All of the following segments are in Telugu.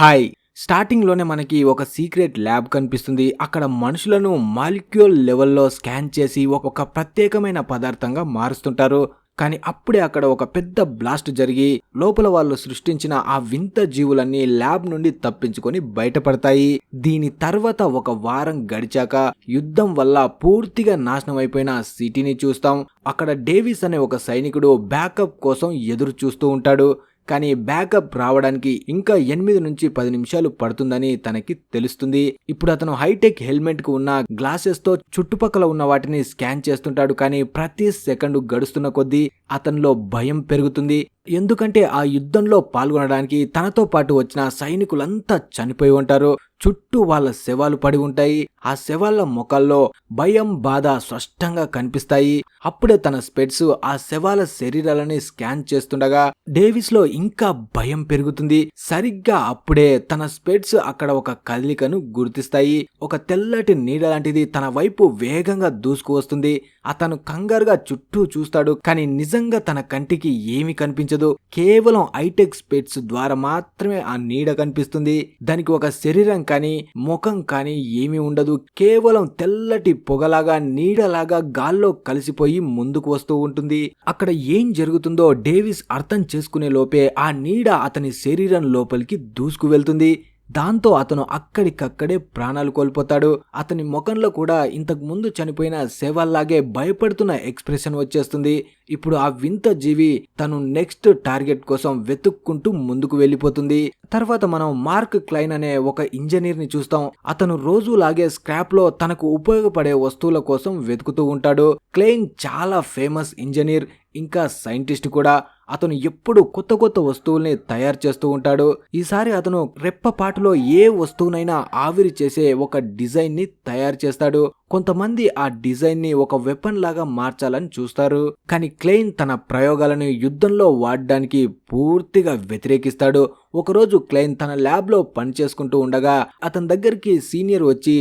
హాయ్ స్టార్టింగ్ లోనే మనకి ఒక సీక్రెట్ ల్యాబ్ కనిపిస్తుంది. అక్కడ మనుషులను మాలిక్యూల్ లెవెల్లో స్కాన్ చేసి ఒక ప్రత్యేకమైన పదార్థంగా మారుస్తుంటారు. కానీ అప్పుడే అక్కడ ఒక పెద్ద బ్లాస్ట్ జరిగి లోపల వాళ్ళు సృష్టించిన ఆ వింత జీవులన్నీ ల్యాబ్ నుండి తప్పించుకొని బయటపడతాయి. దీని తర్వాత ఒక వారం గడిచాక యుద్ధం వల్ల పూర్తిగా నాశనం అయిపోయిన సిటీని చూస్తాం. అక్కడ డేవిస్ అనే ఒక సైనికుడు బ్యాకప్ కోసం ఎదురు చూస్తూ ఉంటాడు. కానీ బ్యాకప్ రావడానికి ఇంకా 8 నుంచి 10 నిమిషాలు పడుతుందని తనకి తెలుస్తుంది. ఇప్పుడు అతను హైటెక్ హెల్మెట్ కు ఉన్న గ్లాసెస్ తో చుట్టుపక్కల ఉన్న వాటిని స్కాన్ చేస్తుంటాడు. కానీ ప్రతి సెకండ్ గడుస్తున్న కొద్దీ అతనిలో భయం పెరుగుతుంది. ఎందుకంటే ఆ యుద్ధంలో పాల్గొనడానికి తనతో పాటు వచ్చిన సైనికులంతా చనిపోయి ఉంటారు. చుట్టూ వాళ్ళ శవాలు పడి ఉంటాయి. ఆ శవాల ముఖాల్లో భయం, బాధ స్పష్టంగా కనిపిస్తాయి. అప్పుడే తన స్పెట్స్ ఆ శవాల శరీరాలని స్కాన్ చేస్తుండగా డేవిస్ లో ఇంకా భయం పెరుగుతుంది. సరిగ్గా అప్పుడే తన స్పెట్స్ అక్కడ ఒక కదలికను గుర్తిస్తాయి. ఒక తెల్లటి నీడ లాంటిది తన వైపు వేగంగా దూసుకు వస్తుంది. అతను కంగారుగా చుట్టూ చూస్తాడు. కానీ నిజంగా తన కంటికి ఏమీ కనిపించదు. కేవలం హైటెక్ స్పెట్స్ ద్వారా మాత్రమే ఆ నీడ కనిపిస్తుంది. దానికి ఒక శరీరం కానీ ముఖం కానీ ఏమీ ఉండదు. కేవలం తెల్లటి పొగలాగా నీడలాగా గాల్లో కలిసిపోయి ముందుకు వస్తూ ఉంటుంది. అక్కడ ఏం జరుగుతుందో డేవిస్ అర్థం చేసుకునే లోపే ఆ నీడ అతని శరీరం లోపలికి దూసుకు వెళ్తుంది. దాంతో అతను అక్కడికక్కడే ప్రాణాలు కోల్పోతాడు. అతని ముఖంలో కూడా ఇంతకు ముందు చనిపోయిన శవాల్లాగే భయపడుతున్న ఎక్స్ప్రెషన్ వచ్చేస్తుంది. ఇప్పుడు ఆ వింత జీవి తను నెక్స్ట్ టార్గెట్ కోసం వెతుక్కుంటూ ముందుకు వెళ్ళిపోతుంది. తర్వాత మనం మార్క్ క్లైన్ అనే ఒక ఇంజనీర్ ని చూస్తాం. అతను రోజులాగే స్క్రాప్ లో తనకు ఉపయోగపడే వస్తువుల కోసం వెతుకుతూ ఉంటాడు. క్లైన్ చాలా ఫేమస్ ఇంజనీర్, ఇంకా సైంటిస్ట్ కూడా. అతను ఎప్పుడు కొత్త కొత్త వస్తువుల్ని తయారు చేస్తూ ఉంటాడు. ఈసారి అతను రెప్పపాటులో ఏ వస్తువునైనా ఆవిరి చేసే ఒక డిజైన్ ని తయారు చేస్తాడు. కొంతమంది ఆ డిజైన్ ని ఒక వెపన్ లాగా మార్చాలని చూస్తారు. కానీ క్లైన్ తన ప్రయోగాలను యుద్ధంలో వాడడానికి పూర్తిగా వ్యతిరేకిస్తాడు. ఒకరోజు క్లైన్ తన ల్యాబ్ లో పనిచేసుకుంటూ ఉండగా అతని దగ్గరికి సీనియర్ వచ్చి,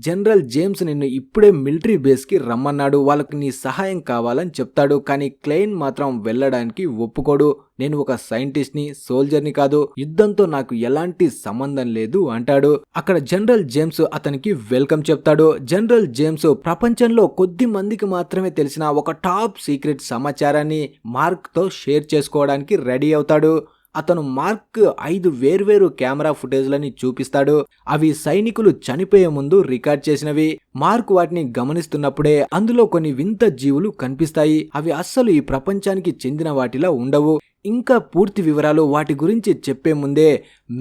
జనరల్ జేమ్స్ నిన్ను ఇప్పుడే మిలిటరీ బేస్ కి రమ్మన్నాడు, వాళ్ళకి నీ సహాయం కావాలని చెప్తాడు. కానీ క్లైన్ మాత్రం వెళ్ళడానికి ఒప్పుకోడు. నేను ఒక సైంటిస్ట్ ని, సోల్జర్ ని కాదు, యుద్ధంతో నాకు ఎలాంటి సంబంధం లేదు అంటాడు. అక్కడ జనరల్ జేమ్స్ అతనికి వెల్కమ్ చెప్తాడు. జనరల్ జేమ్స్ ప్రపంచంలో కొద్ది మందికి మాత్రమే తెలిసిన ఒక టాప్ సీక్రెట్ సమాచారాన్ని మార్క్ తో షేర్ చేసుకోవడానికి రెడీ అవుతాడు. అతను మార్క్ 5 వేర్వేరు కెమెరా ఫుటేజ్లని చూపిస్తాడు. అవి సైనికులు చనిపోయే ముందు రికార్డ్ చేసినవి. మార్క్ వాటిని గమనిస్తున్నప్పుడే అందులో కొన్ని వింత జీవులు కనిపిస్తాయి. అవి అస్సలు ఈ ప్రపంచానికి చెందిన వాటిలా ఉండవు. ఇంకా పూర్తి వివరాలు వాటి గురించి చెప్పే ముందే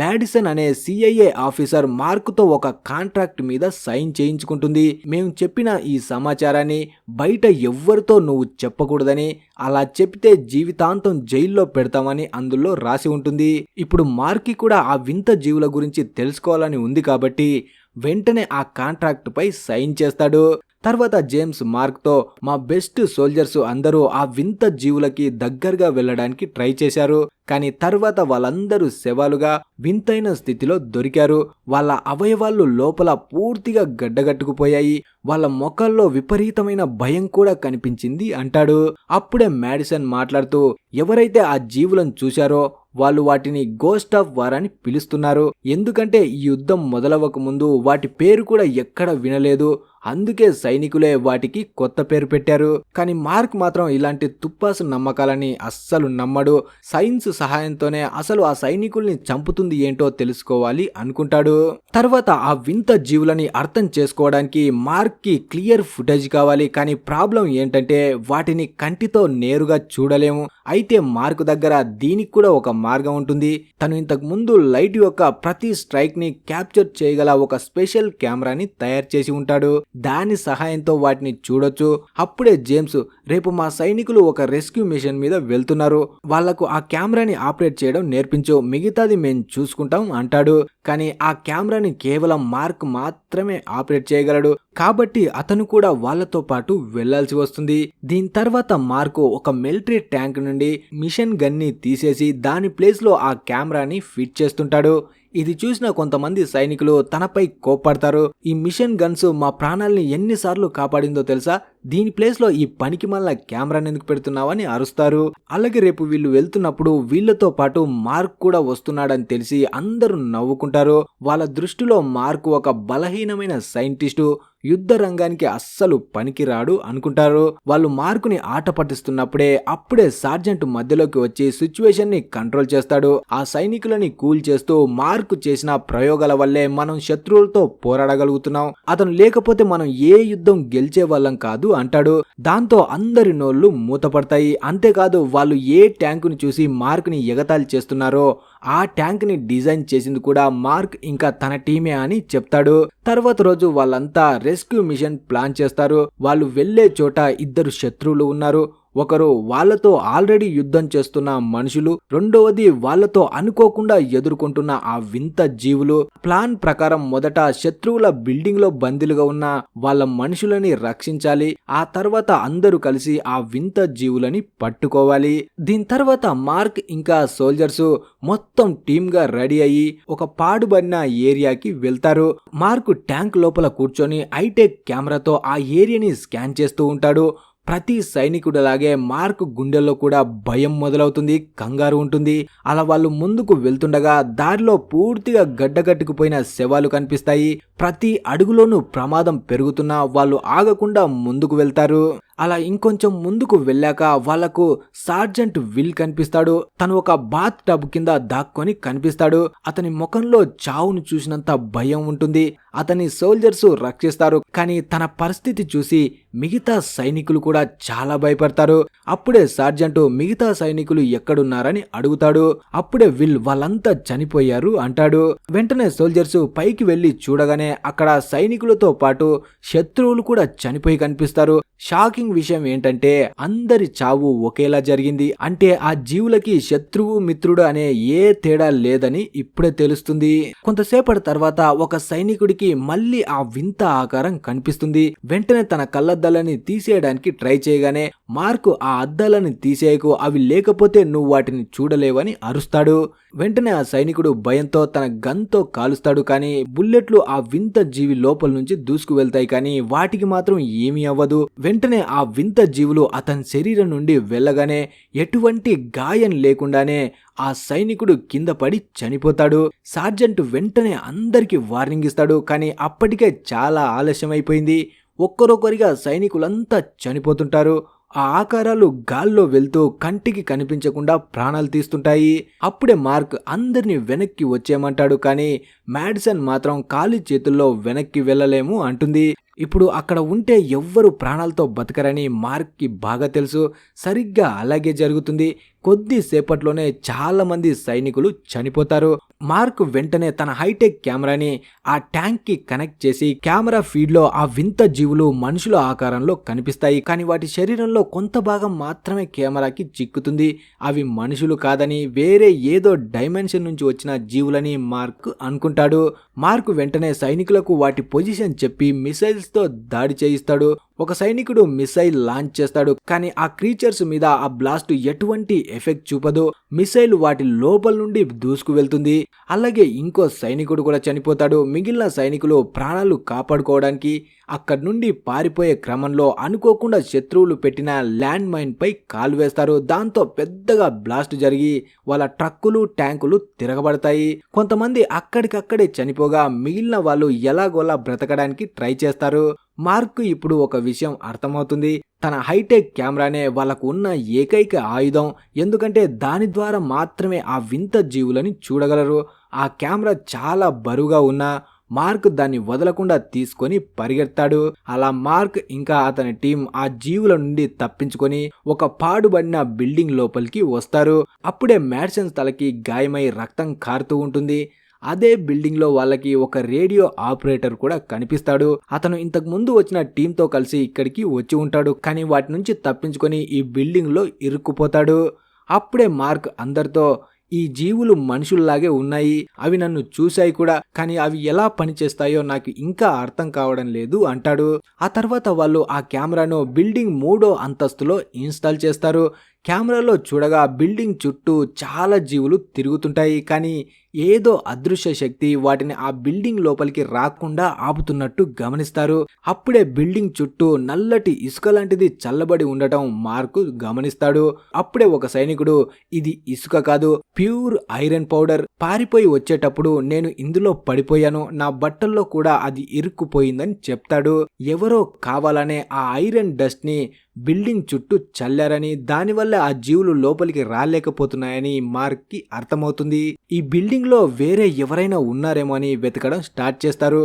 మ్యాడిసన్ అనే సిఐఏ ఆఫీసర్ మార్క్తో ఒక కాంట్రాక్ట్ మీద సైన్ చేయించుకుంటుంది. మేము చెప్పిన ఈ సమాచారాన్ని బయట ఎవ్వరితో నువ్వు చెప్పకూడదని, అలా చెప్తే జీవితాంతం జైల్లో పెడతామని అందులో రాసి ఉంటుంది. ఇప్పుడు మార్క్కి కూడా ఆ వింత జీవుల గురించి తెలుసుకోవాలని ఉంది కాబట్టి వెంటనే ఆ కాంట్రాక్ట్ పై సైన్ చేస్తాడు. తర్వాత జేమ్స్ మార్క్ తో, మా బెస్ట్ సోల్జర్స్ అందరూ ఆ వింత జీవులకి దగ్గరగా వెళ్ళడానికి ట్రై చేశారు. కానీ తర్వాత వాళ్ళందరూ శవాలుగా వింతైన స్థితిలో దొరికారు. వాళ్ళ అవయవాళ్ళు లోపల పూర్తిగా గడ్డగట్టుకుపోయాయి. వాళ్ళ ముఖాల్లో విపరీతమైన భయం కూడా కనిపించింది అంటాడు. అప్పుడే మ్యాడిసన్ మాట్లాడుతూ, ఎవరైతే ఆ జీవులను చూశారో వాళ్ళు వాటిని గోస్ట్ ఆఫ్ వార్ అని పిలుస్తున్నారు. ఎందుకంటే ఈ యుద్ధం మొదలవక ముందు వాటి పేరు కూడా ఎక్కడ వినలేదు. అందుకే సైనికులే వాటికి కొత్త పేరు పెట్టారు. కానీ మార్క్ మాత్రం ఇలాంటి తుప్పాసు నమ్మకాలని అస్సలు నమ్మడు. సైన్స్ సహాయంతోనే అసలు ఆ సైనికుల్ని చంపుతుంది ఏంటో తెలుసుకోవాలి అనుకుంటాడు. తర్వాత ఆ వింత జీవులని అర్థం చేసుకోవడానికి మార్క్ కి క్లియర్ ఫుటేజ్ కావాలి. కానీ ప్రాబ్లం ఏంటంటే వాటిని కంటితో నేరుగా చూడలేము. అయితే మార్క్ దగ్గర దీనికి కూడా ఒక మార్గం ఉంటుంది. తను ఇంతకు ముందు లైట్ యొక్క ప్రతి స్ట్రైక్ ని క్యాప్చర్ చేయగల ఒక స్పెషల్ కెమెరాని తయారు చేసి ఉంటాడు. దాని సహాయంతో వాటిని చూడొచ్చు. అప్పుడే జేమ్స్, రేపు మా సైనికులు ఒక రెస్క్యూ మిషన్ మీద వెళ్తున్నారు, వాళ్లకు ఆ కెమెరాని ఆపరేట్ చేయడం నేర్పించు, మిగతాది మేము చూసుకుంటాం అంటాడు. కానీ ఆ కెమెరాని కేవలం మార్క్ మాత్రమే ఆపరేట్ చేయగలడు. కాబట్టి అతను కూడా వాళ్ళతో పాటు వెళ్లాల్సి వస్తుంది. దీని తర్వాత మార్క్ ఒక మిలిటరీ ట్యాంక్ నుండి మిషన్ గన్ ని తీసేసి దాని ప్లేస్ లో ఆ కెమెరాని ఫిట్ చేస్తుంటాడు. ఇది చూసిన కొంతమంది సైనికులు తనపై కోప్పడతారు. ఈ మిషన్ గన్స్ మా ప్రాణాల్ని ఎన్నిసార్లు కాపాడిందో తెలుసా, దీని ప్లేస్ లో ఈ పనికి మళ్ళా కెమెరాని ఎందుకు పెడుతున్నావని అరుస్తారు. అలాగే రేపు వీళ్ళు వెళ్తున్నప్పుడు వీళ్లతో పాటు మార్క్ కూడా వస్తున్నాడని తెలిసి అందరూ నవ్వుకుంటారు. వాళ్ళ దృష్టిలో మార్క్ ఒక బలహీనమైన సైంటిస్టు, యుద్ధ రంగానికి అస్సలు పనికిరాడు అనుకుంటారు. వాళ్ళు మార్కుని ఆట పట్టిస్తున్నప్పుడే అప్పుడే సార్జెంట్ మధ్యలోకి వచ్చి సిచ్యువేషన్ ని కంట్రోల్ చేస్తాడు. ఆ సైనికులని కూల్ చేస్తూ మార్క్ చేసిన ప్రయోగాల వల్లే మనం శత్రువులతో పోరాడగలుగుతున్నాం, అతను లేకపోతే మనం ఏ యుద్ధం గెలిచే వాళ్ళం కాదు అంటాడు. దాంతో అందరి నోళ్లు మూతపడతాయి. అంతేకాదు వాళ్ళు ఏ ట్యాంకుని చూసి మార్క్ ని ఎగతాళి చేస్తున్నారో ఆ ట్యాంక్ ని డిజైన్ చేసింది కూడా మార్క్ ఇంకా తన టీమే అని చెప్తాడు. తర్వాత రోజు వాళ్ళంతా రెస్క్యూ మిషన్ ప్లాన్ చేస్తారు. వాళ్ళు వెళ్లే చోట ఇద్దరు శత్రువులు ఉన్నారు. ఒకరు వాళ్ళతో ఆల్రెడీ యుద్ధం చేస్తున్న మనుషులు, రెండవది వాళ్ళతో అనుకోకుండా ఎదుర్కొంటున్న ఆ వింత జీవులు. ప్లాన్ ప్రకారం మొదట శత్రువుల బిల్డింగ్ లో బందీలుగా ఉన్న వాళ్ళ మనుషులని రక్షించాలి. ఆ తర్వాత అందరూ కలిసి ఆ వింత జీవులని పట్టుకోవాలి. దీని తర్వాత మార్క్ ఇంకా సోల్జర్స్ మొత్తం టీమ్ గా రెడీ అయ్యి ఒక పాడుబడిన ఏరియాకి వెళ్తారు. మార్క్ ట్యాంక్ లోపల కూర్చొని హైటెక్ కెమెరాతో ఆ ఏరియాని స్కాన్ చేస్తూ ఉంటాడు. ప్రతి సైనికుడిలాగే మార్క్ గుండెల్లో కూడా భయం మొదలవుతుంది, కంగారు ఉంటుంది. అలా వాళ్ళు ముందుకు వెళ్తుండగా దారిలో పూర్తిగా గడ్డగట్టుకుపోయిన శవాలు కనిపిస్తాయి. ప్రతి అడుగులోనూ ప్రమాదం పెరుగుతున్నా వాళ్ళు ఆగకుండా ముందుకు వెళ్తారు. అలా ఇంకొంచెం ముందుకు వెళ్ళాక వాళ్లకు సార్జెంట్ విల్ కనిపిస్తాడు. తను ఒక బాత్ టబ్ కింద దాక్కొని కనిపిస్తాడు. అతని ముఖంలో చావును చూసినంత భయం ఉంటుంది. అతని సోల్జర్స్ రక్షిస్తారు. కానీ తన పరిస్థితి చూసి మిగతా సైనికులు కూడా చాలా భయపడతారు. అప్పుడే సార్జెంట్ మిగతా సైనికులు ఎక్కడున్నారని అడుగుతాడు. అప్పుడే విల్ వాళ్ళంతా చనిపోయారు అంటాడు. వెంటనే సోల్జర్స్ పైకి వెళ్లి చూడగానే అక్కడ సైనికులతో పాటు శత్రువులు కూడా చనిపోయి కనిపిస్తారు. షాకింగ్ విషయం ఏంటంటే అందరి చావు ఒకేలా జరిగింది. అంటే ఆ జీవులకి శత్రువు మిత్రుడు అనే ఏ తేడా లేదని ఇప్పుడే తెలుస్తుంది. కొంతసేపటి తర్వాత ఒక సైనికుడికి మళ్ళీ ఆ వింత ఆకారం కనిపిస్తుంది. వెంటనే తన కళ్ళద్దాలని తీసేయడానికి ట్రై చేయగానే మార్క్ ఆ అద్దాలని తీసేయకు, అవి లేకపోతే నువ్వు వాటిని చూడలేవని అరుస్తాడు. వెంటనే ఆ సైనికుడు భయంతో తన గన్తో కాలుస్తాడు. కానీ బుల్లెట్లు ఆ వింత జీవి లోపల నుంచి దూసుకు వెళ్తాయి, కానీ వాటికి మాత్రం ఏమీ అవ్వదు. వెంటనే ఆ వింత జీవులు అతని శరీరం నుండి వెళ్ళగానే ఎటువంటి గాయం లేకుండానే ఆ సైనికుడు కింద పడి చనిపోతాడు. సార్జెంట్ వెంటనే అందరికి వార్నింగ్ ఇస్తాడు. కానీ అప్పటికే చాలా ఆలస్యమైపోయింది. ఒక్కరొక్కరిగా సైనికులంతా చనిపోతుంటారు. ఆ ఆకారాలు గాల్లో వెళ్తూ కంటికి కనిపించకుండా ప్రాణాలు తీస్తుంటాయి. అప్పుడే మార్క్ అందరినీ వెనక్కి వచ్చేయమంటాడు. కానీ మ్యాడిసన్ మాత్రం ఖాళీ చేతుల్లో వెనక్కి వెళ్ళలేము అంటుంది. ఇప్పుడు అక్కడ ఉంటే ఎవ్వరు ప్రాణాలతో బతకరని మార్క్కి బాగా తెలుసు. సరిగ్గా అలాగే జరుగుతుంది. కొద్దిసేపట్లోనే చాలా మంది సైనికులు చనిపోతారు. మార్క్ వెంటనే తన హైటెక్ కెమెరాని ఆ ట్యాంక్ కి కనెక్ట్ చేసి కెమెరా ఫీడ్ లో ఆ వింత జీవులు మనుషుల ఆకారంలో కనిపిస్తాయి. కానీ వాటి శరీరంలో కొంత భాగం మాత్రమే కెమెరాకి చిక్కుతుంది. అవి మనుషులు కాదని వేరే ఏదో డైమెన్షన్ నుంచి వచ్చిన జీవులని మార్క్ అనుకుంటాడు. మార్క్ వెంటనే సైనికులకు వాటి పొజిషన్ చెప్పి మిసైల్స్ తో దాడి చేయిస్తాడు. ఒక సైనికుడు మిసైల్ లాంచ్ చేస్తాడు. కానీ ఆ క్రీచర్స్ మీద ఆ బ్లాస్ట్ ఎటువంటి ఎఫెక్ట్ చూపదు. మిసైల్ వాటి లోపల నుండి దూసుకు వెళ్తుంది. అలాగే ఇంకో సైనికుడు కూడా చనిపోతాడు. మిగిలిన సైనికులు ప్రాణాలు కాపాడుకోవడానికి అక్కడి నుండి పారిపోయే క్రమంలో అనుకోకుండా శత్రువులు పెట్టిన ల్యాండ్ మైన్ పై కాలు వేస్తారు. దాంతో పెద్దగా బ్లాస్ట్ జరిగి వాళ్ళ ట్రక్కులు ట్యాంకులు తిరగబడతాయి. కొంతమంది అక్కడికక్కడే చనిపోగా మిగిలిన వాళ్ళు ఎలాగోలా బ్రతకడానికి ట్రై చేస్తారు. మార్క్ ఇప్పుడు ఒక విషయం అర్థమవుతుంది. తన హైటెక్ కెమెరానే వాళ్ళకు ఉన్న ఏకైక ఆయుధం. ఎందుకంటే దాని ద్వారా మాత్రమే ఆ వింత జీవులని చూడగలరు. ఆ కెమెరా చాలా బరువుగా ఉన్నా మార్క్ దాన్ని వదలకుండా తీసుకొని పరిగెత్తాడు. అలా మార్క్ ఇంకా అతని టీం ఆ జీవుల నుండి తప్పించుకొని ఒక పాడుబడిన బిల్డింగ్ లోపలికి వస్తారు. అప్పుడే మ్యాడిసన్ తలకి గాయమై రక్తం కారుతూ ఉంటుంది. అదే బిల్డింగ్ లో వాళ్ళకి ఒక రేడియో ఆపరేటర్ కూడా కనిపిస్తాడు. అతను ఇంతకు ముందు వచ్చిన టీంతో కలిసి ఇక్కడికి వచ్చి ఉంటాడు. కానీ వాటి నుంచి తప్పించుకొని ఈ బిల్డింగ్ లో ఇరుక్కుపోతాడు. అప్పుడే మార్క్ అందరితో, ఈ జీవులు మనుషుల్లాగే ఉన్నాయి, అవి నన్ను చూశాయి కూడా, కానీ అవి ఎలా పనిచేస్తాయో నాకు ఇంకా అర్థం కావడం లేదు అంటాడు. ఆ తర్వాత వాళ్ళు ఆ కెమెరాను బిల్డింగ్ 3వ అంతస్తులో ఇన్స్టాల్ చేస్తారు. కెమెరాలో చూడగా బిల్డింగ్ చుట్టూ చాలా జీవులు తిరుగుతుంటాయి. కానీ ఏదో అదృశ్య శక్తి వాటిని ఆ బిల్డింగ్ లోపలికి రాకుండా ఆపుతున్నట్టు గమనిస్తారు. అప్పుడే బిల్డింగ్ చుట్టూ నల్లటి ఇసుక లాంటిది చల్లబడి ఉండటం మార్కు గమనిస్తాడు. అప్పుడే ఒక సైనికుడు, ఇది ఇసుక కాదు, ప్యూర్ ఐరన్ పౌడర్, పారిపోయి వచ్చేటప్పుడు నేను ఇందులో పడిపోయాను, నా బట్టల్లో కూడా అది ఇరుక్కుపోయిందని చెప్తాడు. ఎవరో కావాలనే ఆ ఐరన్ డస్ట్ ని బిల్డింగ్ చుట్టూ చల్లారని, దానివల్ల ఆ జీవులు లోపలికి రాలేకపోతున్నాయని మార్క్ కి అర్థమవుతుంది. ఈ బిల్డింగ్ లో వేరే ఎవరైనా ఉన్నారేమో అని వెతకడం స్టార్ట్ చేస్తారు.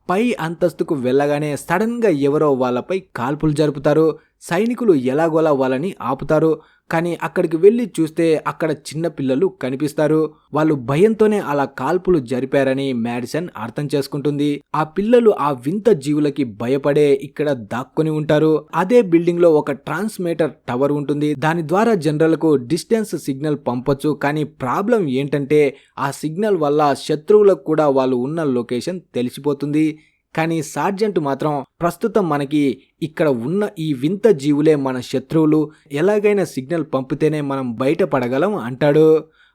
పై అంతస్తుకు వెళ్ళగానే సడన్ గా ఎవరో వాళ్ళపై కాల్పులు జరుపుతారు. సైనికులు ఎలాగోలా వాళ్ళని ఆపుతారు. కానీ అక్కడికి వెళ్ళి చూస్తే అక్కడ చిన్న పిల్లలు కనిపిస్తారు. వాళ్ళు భయంతోనే అలా కాల్పులు జరిపారని మ్యాడిసన్ అర్థం చేసుకుంటుంది. ఆ పిల్లలు ఆ వింత జీవులకి భయపడే ఇక్కడ దాక్కుని ఉంటారు. అదే బిల్డింగ్ లో ఒక ట్రాన్స్మీటర్ టవర్ ఉంటుంది. దాని ద్వారా జనరల్కు డిస్టెన్స్ సిగ్నల్ పంపొచ్చు. కానీ ప్రాబ్లం ఏంటంటే ఆ సిగ్నల్ వల్ల శత్రువులకు కూడా వాళ్ళు ఉన్న లొకేషన్ తెలిసిపోతుంది. కానీ సార్జెంట్ మాత్రం ప్రస్తుతం మనకి ఇక్కడ ఉన్న ఈ వింత జీవులే మన శత్రువులు, ఎలాగైనా సిగ్నల్ పంపితేనే మనం బయటపడగలం అంటాడు.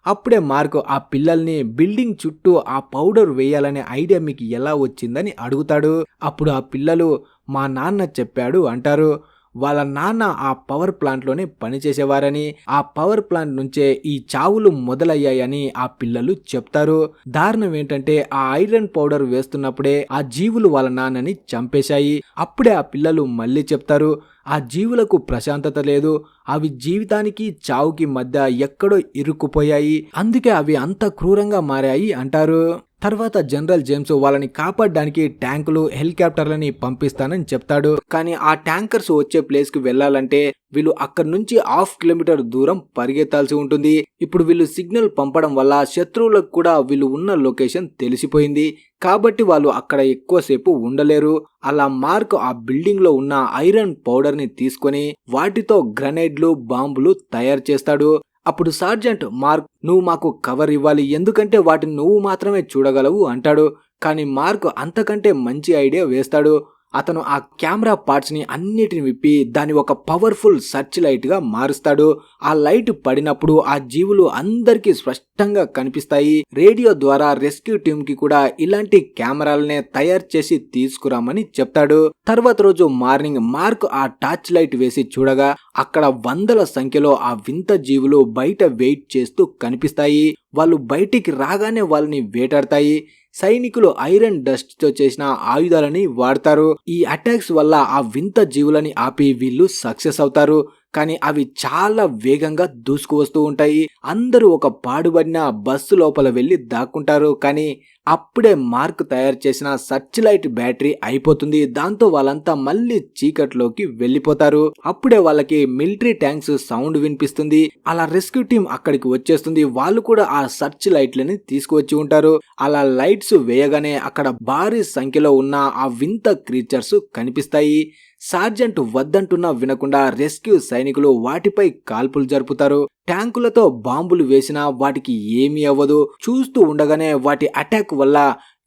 అప్పుడే మార్క్ ఆ పిల్లల్ని బిల్డింగ్ చుట్టూ ఆ పౌడర్ వేయాలనే ఐడియా మీకు ఎలా వచ్చిందని అడుగుతాడు. అప్పుడు ఆ పిల్లలు మా నాన్న చెప్పాడు అంటారు. వాళ్ళ నాన్న ఆ పవర్ ప్లాంట్లోనే పనిచేసేవారని, ఆ పవర్ ప్లాంట్ నుంచే ఈ చావులు మొదలయ్యాయని ఆ పిల్లలు చెప్తారు. దారుణం ఏంటంటే ఆ ఐరన్ పౌడర్ వేస్తున్నప్పుడే ఆ జీవులు వాళ్ళ నాన్నని చంపేశాయి. అప్పుడే ఆ పిల్లలు మళ్ళీ చెప్తారు, ఆ జీవులకు ప్రశాంతత లేదు, అవి జీవితానికి చావుకి మధ్య ఎక్కడో ఇరుక్కుపోయాయి, అందుకే అవి అంత క్రూరంగా మారాయి అంటారు. తర్వాత జనరల్ జేమ్స్ వాళ్ళని కాపాడడానికి ట్యాంకులు, హెలికాప్టర్లని పంపిస్తానని చెప్తాడు. కానీ ఆ ట్యాంకర్స్ వచ్చే ప్లేస్ కి వెళ్లాలంటే వీళ్ళు అక్కడి నుంచి 1/2 కిలోమీటర్ దూరం పరిగెత్తాల్సి ఉంటుంది. ఇప్పుడు వీళ్ళు సిగ్నల్ పంపడం వల్ల శత్రువులకు కూడా వీళ్ళు ఉన్న లొకేషన్ తెలిసిపోయింది. కాబట్టి వాళ్ళు అక్కడ ఎక్కువసేపు ఉండలేరు. అలా మార్క్ ఆ బిల్డింగ్ లో ఉన్న ఐరన్ పౌడర్ ని తీసుకొని వాటితో గ్రెనేడ్లు, బాంబులు తయారు చేస్తాడు. అప్పుడు సార్జెంట్, మార్క్ నువ్వు మాకు కవర్ ఇవ్వాలి, ఎందుకంటే వాటిని నువ్వు మాత్రమే చూడగలవు అంటాడు. కానీ మార్క్ అంతకంటే మంచి ఐడియా వేస్తాడు. అతను ఆ కెమెరా పార్ట్స్ ని అన్నిటిని విప్పి దాన్ని ఒక పవర్ఫుల్ సర్చ్ లైట్ గా మారుస్తాడు. ఆ లైట్ పడినప్పుడు ఆ జీవులు అందరికీ స్పష్టంగా కనిపిస్తాయి. రేడియో ద్వారా రెస్క్యూ టీమ్ కి కూడా ఇలాంటి కెమెరాలనే తయారు చేసి తీసుకురామని చెప్తాడు. తర్వాత రోజు మార్నింగ్ మార్క్ ఆ టార్చ్ లైట్ వేసి చూడగా అక్కడ వందల సంఖ్యలో ఆ వింత జీవులు బయట వెయిట్ చేస్తూ కనిపిస్తాయి. వాళ్ళు బయటికి రాగానే వాళ్ళని వేటాడతాయి. సైనికులు ఐరన్ డస్ట్ తో చేసిన ఆయుధాలని వాడతారు. ఈ అటాక్స్ వల్ల ఆ వింత జీవులని ఆపి వీళ్ళు సక్సెస్ అవుతారు. కానీ అవి చాలా వేగంగా దూసుకు వస్తూ ఉంటాయి. అందరూ ఒక పాడుబడిన బస్సు లోపల వెళ్లి దాక్కుంటారు. కానీ అప్పుడే మార్క్ తయారు చేసిన సర్చ్ లైట్ బ్యాటరీ అయిపోతుంది. దాంతో వాళ్ళంతా మళ్ళీ చీకట్లోకి వెళ్లిపోతారు. అప్పుడే వాళ్ళకి మిలిటరీ ట్యాంక్స్ సౌండ్ వినిపిస్తుంది. అలా రెస్క్యూ టీం అక్కడికి వచ్చేస్తుంది. వాళ్ళు కూడా ఆ సర్చ్ లైట్లని తీసుకువచ్చి ఉంటారు. అలా లైట్స్ వేయగానే అక్కడ భారీ సంఖ్యలో ఉన్న ఆ వింత క్రీచర్స్ కనిపిస్తాయి. సార్జెంట్ వద్దంటున్నా వినకుండా రెస్క్యూ సైనికులు వాటిపై కాల్పులు జరుపుతారు. ట్యాంకులతో బాంబులు వేసినా వాటికి ఏమీ అవ్వదు. చూస్తూ ఉండగానే వాటి అటాక్ వల్ల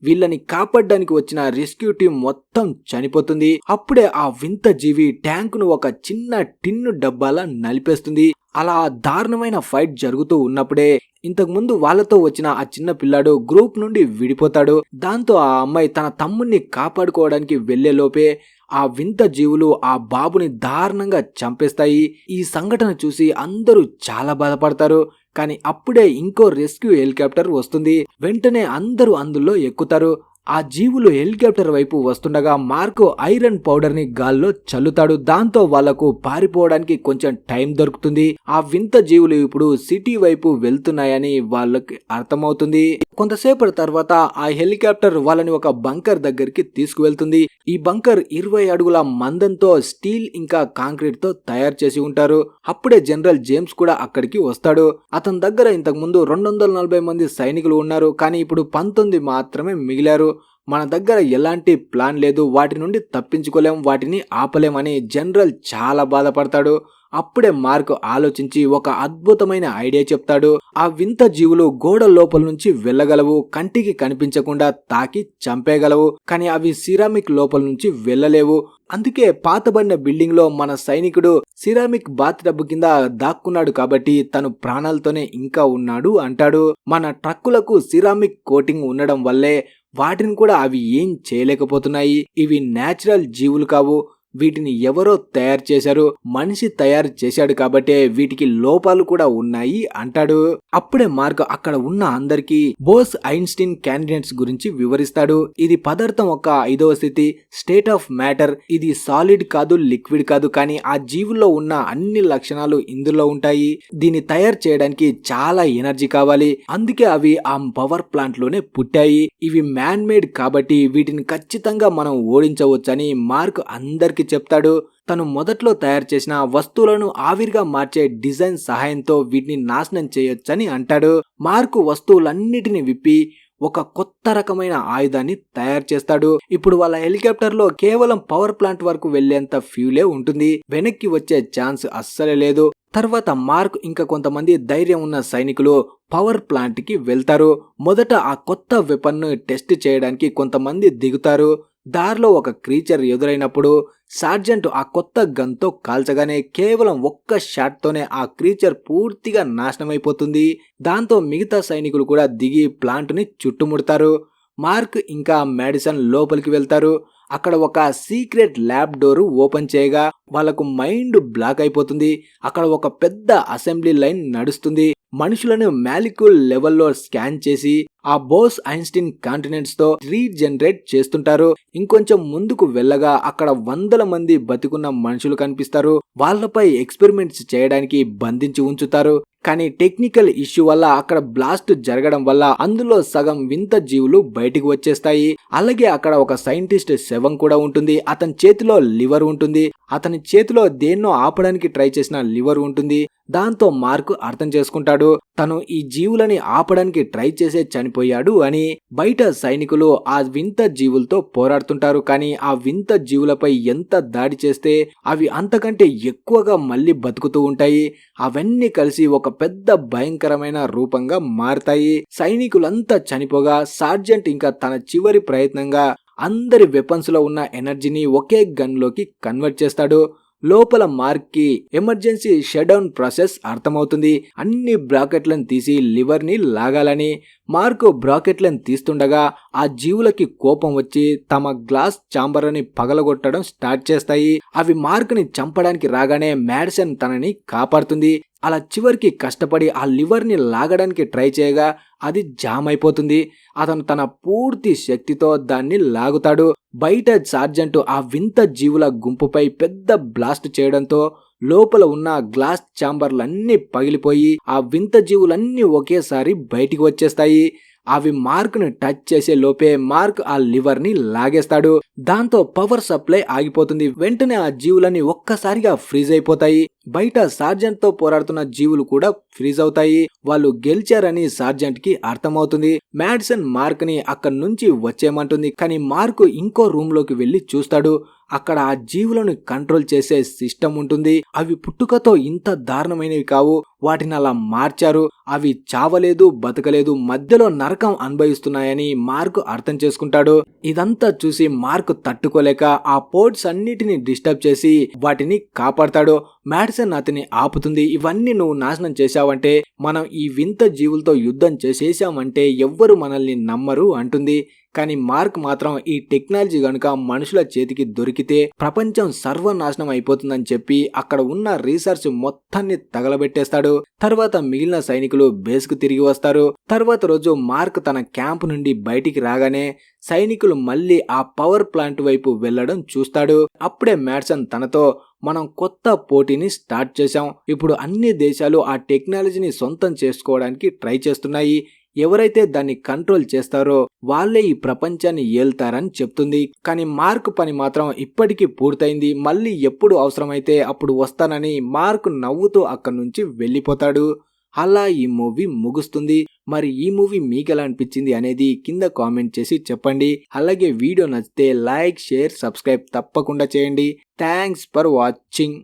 వీళ్ళని కాపాడడానికి వచ్చిన రెస్క్యూ టీం మొత్తం చనిపోతుంది. అప్పుడే ఆ వింత జీవి ట్యాంకును ఒక చిన్న టిన్ను డబ్బాలా నలిపేస్తుంది. అలా దారుణమైన ఫైట్ జరుగుతూ ఉన్నప్పుడే ఇంతకు ముందు వాళ్ళతో వచ్చిన ఆ చిన్న పిల్లాడు గ్రూప్ నుండి విడిపోతాడు. దాంతో ఆ అమ్మాయి తన తమ్ముణ్ణి కాపాడుకోవడానికి వెళ్లే లోపే ఆ వింత జీవులు ఆ బాబుని దారుణంగా చంపేస్తాయి. ఈ సంఘటన చూసి అందరూ చాలా బాధపడతారు. కానీ అప్పుడే ఇంకో రెస్క్యూ హెలికాప్టర్ వస్తుంది. వెంటనే అందరూ అందులో ఎక్కుతారు. ఆ జీవులు హెలికాప్టర్ వైపు వస్తుండగా మార్క్ ఐరన్ పౌడర్ ని గాల్లో చల్లుతాడు. దాంతో వాళ్లకు పారిపోవడానికి కొంచెం టైం దొరుకుతుంది. ఆ వింత జీవులు ఇప్పుడు సిటీ వైపు వెళ్తున్నాయని వాళ్ళకి అర్థమవుతుంది. కొంతసేపటి తర్వాత ఆ హెలికాప్టర్ వాళ్ళని ఒక బంకర్ దగ్గరికి తీసుకువెళ్తుంది. ఈ బంకర్ 20 అడుగుల మందంతో స్టీల్ ఇంకా కాంక్రీట్ తో తయారు చేసి ఉంటారు. అప్పుడే జనరల్ జేమ్స్ కూడా అక్కడికి వస్తాడు. అతని దగ్గర ఇంతకు ముందు 240 మంది సైనికులు ఉన్నారు. కానీ ఇప్పుడు 19 మాత్రమే మిగిలారు. మన దగ్గర ఎలాంటి ప్లాన్ లేదు, వాటి నుండి తప్పించుకోలేం, వాటిని ఆపలేమని జనరల్ చాలా బాధపడతాడు. అప్పుడే మార్క్ ఆలోచించి ఒక అద్భుతమైన ఐడియా చెప్తాడు. ఆ వింత జీవులు గోడ లోపల నుంచి వెళ్ళగలవు, కంటికి కనిపించకుండా తాకి చంపేయగలవు, కానీ అవి సిరామిక్ లోపల నుంచి వెళ్ళలేవు. అందుకే పాతబడిన బిల్డింగ్ లో మన సైనికుడు సిరామిక్ బాత్ టబ్ కింద దాక్కున్నాడు కాబట్టి తను ప్రాణాలతోనే ఇంకా ఉన్నాడు అంటాడు. మన ట్రక్కులకు సిరామిక్ కోటింగ్ ఉండడం వల్లే వాటిని కూడా అవి ఏం చేయలేకపోతున్నాయి. ఇవి నేచురల్ జీవులు కావు, వీటిని ఎవరో తయారు చేశారు, మనిషి తయారు చేశాడు కాబట్టే వీటికి లోపాలు కూడా ఉన్నాయి అంటాడు. అప్పుడే మార్క్ అక్కడ ఉన్న అందరికీ బోస్ ఐన్స్టీన్ క్యాండిడేట్స్ గురించి వివరిస్తాడు. ఇది పదార్థం ఒక 5వ స్థితి, స్టేట్ ఆఫ్ మ్యాటర్. ఇది సాలిడ్ కాదు, లిక్విడ్ కాదు, కానీ ఆ జీవుల్లో ఉన్న అన్ని లక్షణాలు ఇందులో ఉంటాయి. దీన్ని తయారు చేయడానికి చాలా ఎనర్జీ కావాలి, అందుకే అవి ఆ పవర్ ప్లాంట్ లోనే పుట్టాయి. ఇవి మ్యాన్ మేడ్ కాబట్టి వీటిని ఖచ్చితంగా మనం ఓడించవచ్చని మార్క్ అందరికి చెప్తాడు. తను మొదట్లో తయారు చేసిన వస్తువులను ఆవిరిగా మార్చే డిజైన్ సహాయంతో వీటిని నాశనం చేయొచ్చని అంటాడు. మార్కు వస్తువులన్నిటిని విప్పి ఒక కొత్త రకమైన ఆయుధాన్ని తయారు చేస్తాడు. ఇప్పుడు వాళ్ళ హెలికాప్టర్ లో కేవలం పవర్ ప్లాంట్ వరకు వెళ్లేంత ఫ్యూలే ఉంటుంది, వెనక్కి వచ్చే ఛాన్స్ అస్సలే లేదు. తర్వాత మార్క్ ఇంకా కొంతమంది ధైర్యం ఉన్న సైనికులు పవర్ ప్లాంట్ కి వెళ్తారు. మొదట ఆ కొత్త వెపన్ ను టెస్ట్ చేయడానికి కొంతమంది దిగుతారు. దారిలో ఒక క్రీచర్ ఎదురైనప్పుడు సార్జెంట్ ఆ కొత్త గన్తో కాల్చగానే కేవలం ఒక్క షాట్ తోనే ఆ క్రీచర్ పూర్తిగా నాశనమైపోతుంది. దాంతో మిగతా సైనికులు కూడా దిగి ప్లాంట్ ని చుట్టుముడతారు. మార్క్ ఇంకా మ్యాడిసన్ లోపలికి వెళ్తారు. అక్కడ ఒక సీక్రెట్ ల్యాబ్ డోర్ ఓపెన్ చేయగా వాళ్ళకు మైండ్ బ్లాక్ అయిపోతుంది. అక్కడ ఒక పెద్ద అసెంబ్లీ లైన్ నడుస్తుంది. మనుషులను మాలిక్యూల్ లెవెల్లో స్కాన్ చేసి ఆ బోస్ ఐన్స్టీన్ కాంటినెంట్స్ తో రీజనరేట్ చేస్తుంటారు. ఇంకొంచెం ముందుకు వెళ్ళగా అక్కడ వందల మంది బతికున్న మనుషులు కనిపిస్తారు. వాళ్ళపై ఎక్స్పెరిమెంట్స్ చేయడానికి బంధించి ఉంచుతారు. కానీ టెక్నికల్ ఇష్యూ వల్ల అక్కడ బ్లాస్ట్ జరగడం వల్ల అందులో సగం వింత జీవులు బయటికి వచ్చేస్తాయి. అలాగే అక్కడ ఒక సైంటిస్ట్ శవం కూడా ఉంటుంది. అతని చేతిలో లివర్ ఉంటుంది. అతని చేతిలో దేన్నో ఆపడానికి ట్రై చేసిన లివర్ ఉంటుంది. దాంతో మార్క్ అర్థం చేసుకుంటాడు తను ఈ జీవులని ఆపడానికి ట్రై చేసే చనిపోయాడు అని. బయట సైనికులు ఆ వింత జీవులతో పోరాడుతుంటారు. కానీ ఆ వింత జీవులపై ఎంత దాడి చేస్తే అవి అంతకంటే ఎక్కువగా మళ్ళీ బతుకుతూ ఉంటాయి. అవన్నీ కలిసి ఒక పెద్ద భయంకరమైన రూపంగా మారతాయి. సైనికులంతా చనిపోగా సార్జెంట్ ఇంకా తన చివరి ప్రయత్నంగా అందరి వెపన్స్ లో ఉన్న ఎనర్జీని ఒకే గన్ లోకి కన్వర్ట్ చేస్తాడు. లోపల మార్క్ కి ఎమర్జెన్సీ షట్ డౌన్ ప్రాసెస్ అర్థమవుతుంది. అన్ని బ్రాకెట్లను తీసి లివర్ ని లాగాలని. మార్క్ బ్రాకెట్లను తీస్తుండగా ఆ జీవులకి కోపం వచ్చి తమ గ్లాస్ చాంబర్ అని పగలగొట్టడం స్టార్ట్ చేస్తాయి. అవి మార్క్ ని చంపడానికి రాగానే మ్యాడిసన్ తనని కాపాడుతుంది. అలా చివరికి కష్టపడి ఆ లివర్ ని లాగడానికి ట్రై చేయగా అది జామ్ అయిపోతుంది. అతను తన పూర్తి శక్తితో దాన్ని లాగుతాడు. బయట సార్జెంట్ ఆ వింత జీవుల గుంపుపై పెద్ద బ్లాస్ట్ చేయడంతో లోపల ఉన్న గ్లాస్ ఛాంబర్లన్నీ పగిలిపోయి ఆ వింత జీవులన్నీ ఒకేసారి బయటికి వచ్చేస్తాయి. అవి మార్క్ ను టచ్ చేసే లోపే మార్క్ ఆ లివర్ ని లాగేస్తాడు. దాంతో పవర్ సప్లై ఆగిపోతుంది. వెంటనే ఆ జీవులన్నీ ఒక్కసారిగా ఫ్రీజ్ అయిపోతాయి. బయట సార్జెంట్ తో పోరాడుతున్న జీవులు కూడా ఫ్రీజ్ అవుతాయి. వాళ్ళు గెలిచారని సార్జెంట్ కి అర్థమవుతుంది. మ్యాడిసన్ మార్క్ ని అక్కడి నుంచి వచ్చేయమంటుంది. కానీ మార్క్ ఇంకో రూమ్ లోకి వెళ్లి చూస్తాడు. అక్కడ ఆ జీవులను కంట్రోల్ చేసే సిస్టమ్ ఉంటుంది. అవి పుట్టుకతో ఇంత దారుణమైనవి కావు, వాటిని అలా మార్చారు. అవి చావలేదు, బతకలేదు, మధ్యలో నరకం అనుభవిస్తున్నాయని మార్క్ అర్థం చేసుకుంటాడు. ఇదంతా చూసి మార్క్ తట్టుకోలేక ఆ పోర్ట్స్ అన్నిటిని డిస్టర్బ్ చేసి వాటిని కాపాడతాడు. మ్యాడిసన్ అతని ఆపుతుంది. ఇవన్నీ నువ్వు నాశనం చేశావంటే, మనం ఈ వింత జీవులతో యుద్ధం చేసేసామంటే ఎవ్వరు మనల్ని నమ్మరు అంటుంది. కానీ మార్క్ మాత్రం ఈ టెక్నాలజీ గనుక మనుషుల చేతికి దొరికితే ప్రపంచం సర్వనాశనం అయిపోతుందని చెప్పి అక్కడ ఉన్న రీసెర్చ్ మొత్తాన్ని తగలబెట్టేస్తాడు. తర్వాత మిగిలిన సైనికులు బేస్ కు తిరిగి వస్తారు. తర్వాత రోజు మార్క్ తన క్యాంప్ నుండి బయటికి రాగానే సైనికులు మళ్ళీ ఆ పవర్ ప్లాంట్ వైపు వెళ్లడం చూస్తాడు. అప్పుడే మ్యాడిసన్ తనతో, మనం కొత్త పోటీని స్టార్ట్ చేశాం. ఇప్పుడు అన్ని దేశాలు ఆ టెక్నాలజీని సొంతం చేసుకోవడానికి ట్రై చేస్తున్నాయి. ఎవరైతే దాన్ని కంట్రోల్ చేస్తారో వాళ్ళే ఈ ప్రపంచాన్ని ఏల్తారని చెప్తుంది. కానీ మార్క్ పని మాత్రం ఇప్పటికీ పూర్తయింది. మళ్ళీ ఎప్పుడు అవసరమైతే అప్పుడు వస్తానని మార్క్ నవ్వుతూ అక్కడి నుంచి వెళ్ళిపోతాడు. అలా ఈ మూవీ ముగుస్తుంది. మరి ఈ మూవీ మీకు ఎలా అనిపించింది అనేది కింద కామెంట్ చేసి చెప్పండి. అలాగే వీడియో నచ్చితే లైక్, షేర్, సబ్స్క్రైబ్ తప్పకుండా చేయండి. Thanks for watching.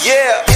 Yeah.